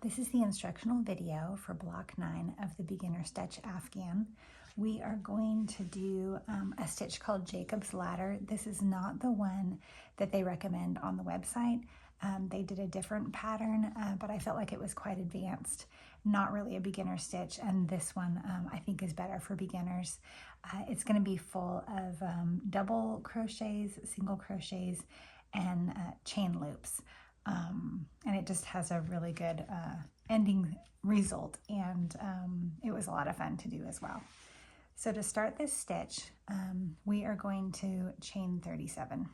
This is the instructional video for block 9 of the beginner stitch Afghan. We are going to do a stitch called Jacob's Ladder. This is not the one that they recommend on the website. They did a different pattern, but I felt like it was quite advanced, not really a beginner stitch, and this one I think is better for beginners. It's going to be full of double crochets, single crochets, and chain loops. And it just has a really good ending result, and it was a lot of fun to do as well. So to start this stitch, we are going to chain 37.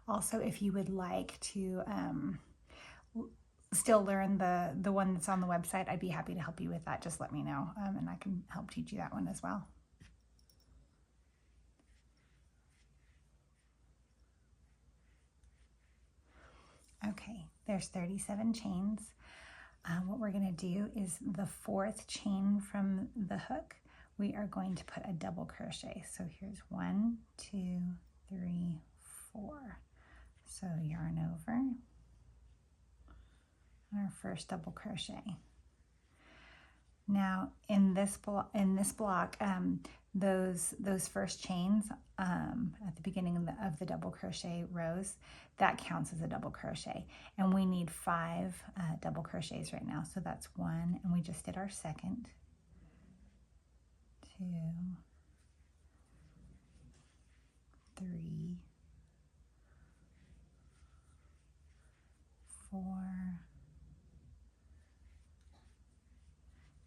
Also, if you would like to still learn the one that's on the website, I'd be happy to help you with that. Just let me know, and I can help teach you that one as well. Okay, there's 37 chains. What we're going to do is the fourth chain from the hook, we are going to put a double crochet. So here's 1, 2, 3, 4. So yarn over, our first double crochet. Now in this block, those first chains at the beginning of the double crochet rows, that counts as a double crochet, and we need 5 double crochets right now. So that's 1, and we just did our second, 2, 3, 4,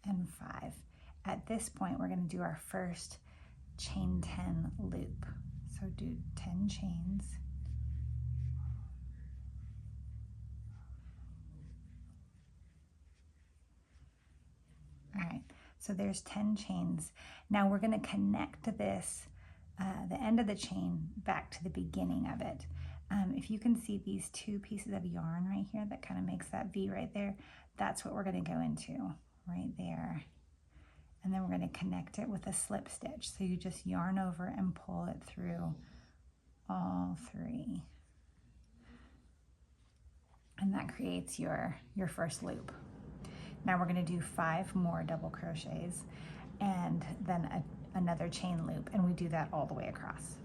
and 5. At this point, we're going to do our first chain 10 loop. So do 10 chains. All right, so there's 10 chains. Now we're going to connect this, the end of the chain, back to the beginning of it. If you can see these 2 pieces of yarn right here that kind of makes that V right there, that's what we're going to go into right there. And then we're going to connect it with a slip stitch. So you just yarn over and pull it through all 3. And that creates your first loop. Now we're going to do 5 more double crochets and then another chain loop, and we do that all the way across.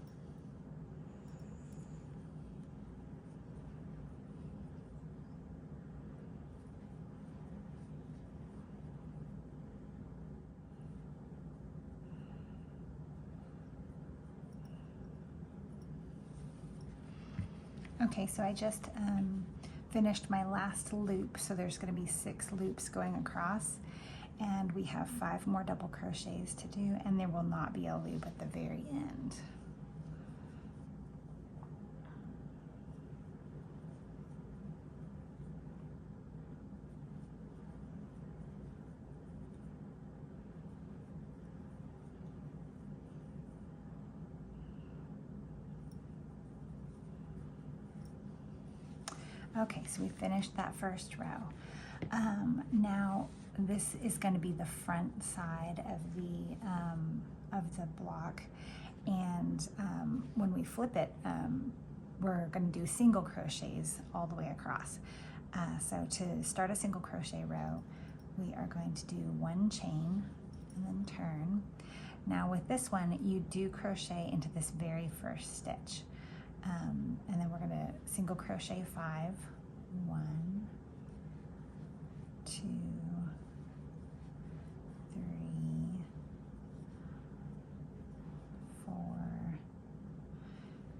Okay, so I just finished my last loop, so there's going to be 6 loops going across, and we have 5 more double crochets to do, and there will not be a loop at the very end. Okay, so we finished that first row. Now this is going to be the front side of the block, and when we flip it, we're going to do single crochets all the way across. So to start a single crochet row, we are going to do 1 chain and then turn. Now with this one, you do crochet into this very first stitch. And then we're going to single crochet 5, 1, 2, 3,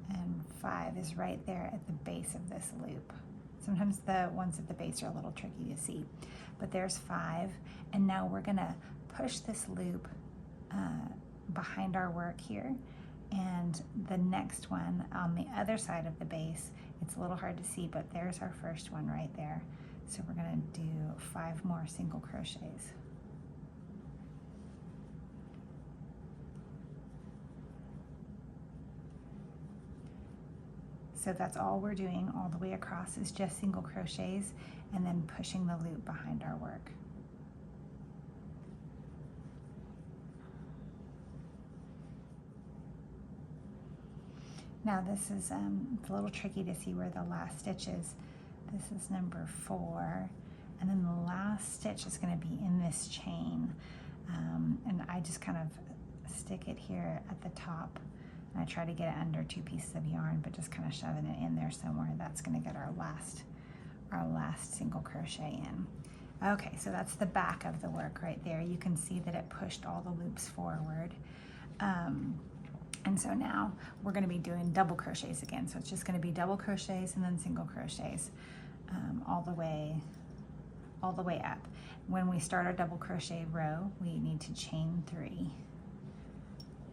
and 5 is right there at the base of this loop. Sometimes the ones at the base are a little tricky to see, but there's 5, and now we're going to push this loop behind our work here. And the next one on the other side of the base, it's a little hard to see, but there's our first one right there. So we're going to do 5 more single crochets. So that's all we're doing all the way across, is just single crochets and then pushing the loop behind our work. Now this is it's a little tricky to see where the last stitch is. This is number 4. And then the last stitch is going to be in this chain. And I just kind of stick it here at the top. And I try to get it under 2 pieces of yarn, but just kind of shoving it in there somewhere. That's going to get our last single crochet in. Okay, so that's the back of the work right there. You can see that it pushed all the loops forward. And so now we're going to be doing double crochets again. So it's just going to be double crochets and then single crochets all the way up. When we start our double crochet row, we need to chain 3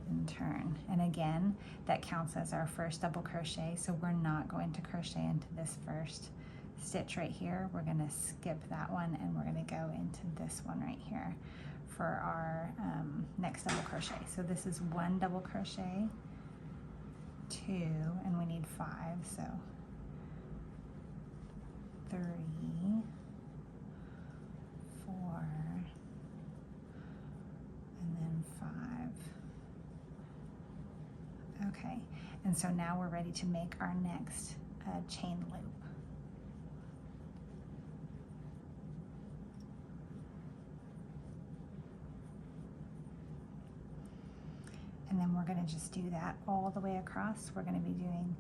and turn. And again, that counts as our first double crochet. So we're not going to crochet into this first stitch right here. We're going to skip that one and we're going to go into this one right here for our next double crochet. So this is 1 double crochet, 2, and we need 5. So 3, 4, and then 5. Okay, and so now we're ready to make our next chain loop. And then we're going to just do that all the way across. We're going to be doing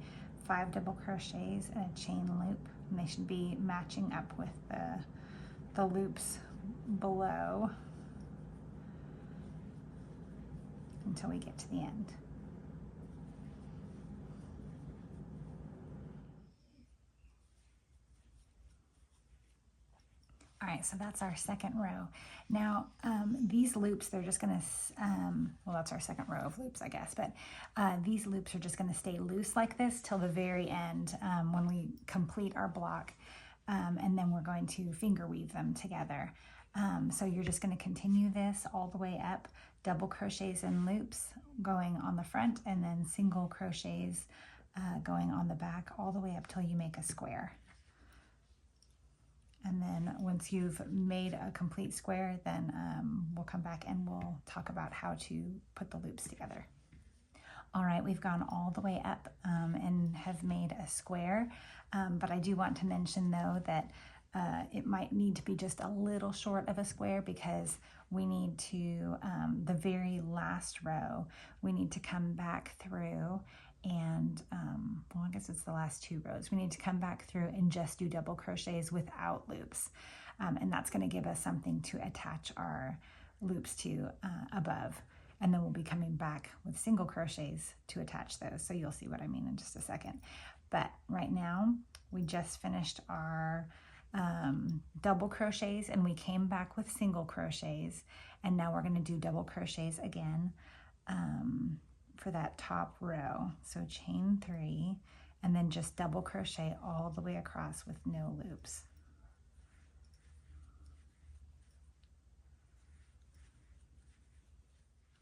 5 double crochets and a chain loop, and they should be matching up with the loops below until we get to the end. All right, so that's our second row. Now, these loops, they're just gonna, well, that's our second row of loops, I guess, but these loops are just gonna stay loose like this till the very end when we complete our block, and then we're going to finger weave them together. So you're just gonna continue this all the way up, double crochets and loops going on the front, and then single crochets going on the back all the way up till you make a square. And then once you've made a complete square, then we'll come back and we'll talk about how to put the loops together. All right, we've gone all the way up and have made a square, but I do want to mention though that it might need to be just a little short of a square because we need to, the very last row, we need to come back through and well, I guess it's the last 2 rows. We need to come back through and just do double crochets without loops. And that's going to give us something to attach our loops to above. And then we'll be coming back with single crochets to attach those. So you'll see what I mean in just a second. But right now, we just finished our double crochets and we came back with single crochets. And now we're going to do double crochets again. For that top row. So chain 3 and then just double crochet all the way across with no loops.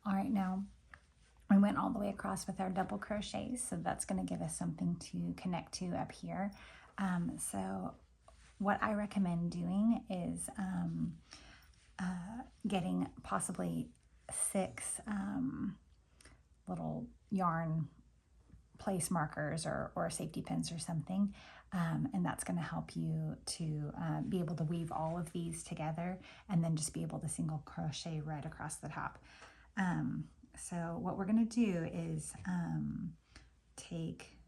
All right, now we went all the way across with our double crochets, so that's going to give us something to connect to up here. So what I recommend doing is getting possibly 6 little yarn place markers or safety pins or something, and that's going to help you to be able to weave all of these together and then just be able to single crochet right across the top. So what we're going to do is take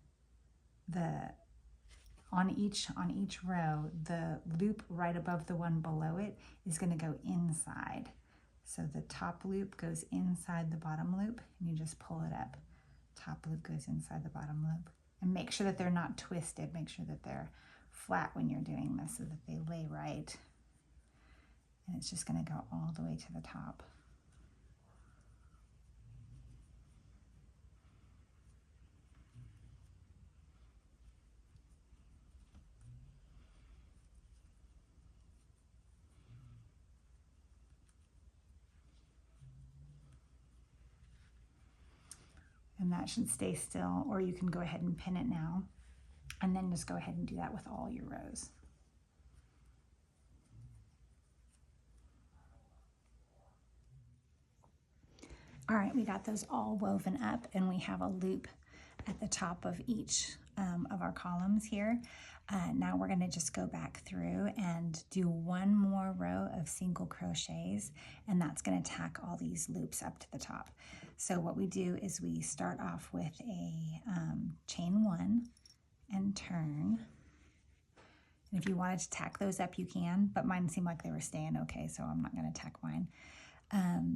on each row, the loop right above the one below it is going to go inside. So the top loop goes inside the bottom loop and you just pull it up. Top loop goes inside the bottom loop. And make sure that they're not twisted. Make sure that they're flat when you're doing this so that they lay right. And it's just going to go all the way to the top. And that should stay still, or you can go ahead and pin it now and then just go ahead and do that with all your rows. All right, we got those all woven up and we have a loop at the top of each of our columns here. Now we're going to just go back through and do one more row of single crochets, and that's going to tack all these loops up to the top. So what we do is we start off with a chain 1 and turn. And if you wanted to tack those up, you can, but mine seemed like they were staying okay, so I'm not going to tack mine.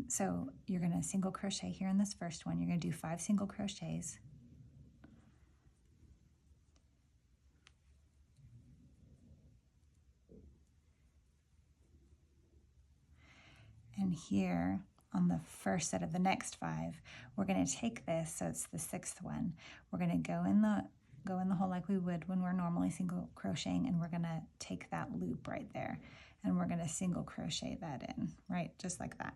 So you're going to single crochet here in this first one. You're going to do 5 single crochets. And here on the first set of the next 5, we're going to take this, so it's the 6th one. We're going to go in the hole like we would when we're normally single crocheting, and we're going to take that loop right there, and we're going to single crochet that in, right, just like that.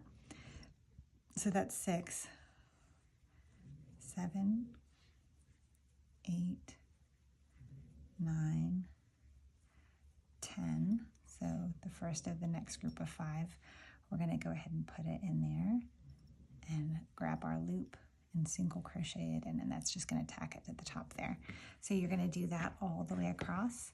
So that's 6, 7, 8, 9, 10. So the first of the next group of 5. We're going to go ahead and put it in there and grab our loop and single crochet it in, and that's just going to tack it to the top there. So you're going to do that all the way across,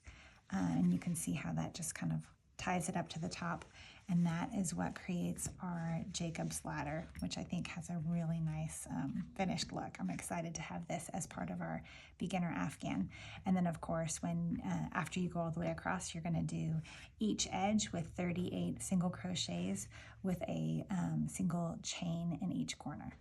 and you can see how that just kind of ties it up to the top, and that is what creates our Jacob's ladder, which I think has a really nice finished look. I'm excited to have this as part of our beginner Afghan. And then of course, when after you go all the way across, you're going to do each edge with 38 single crochets with a single chain in each corner.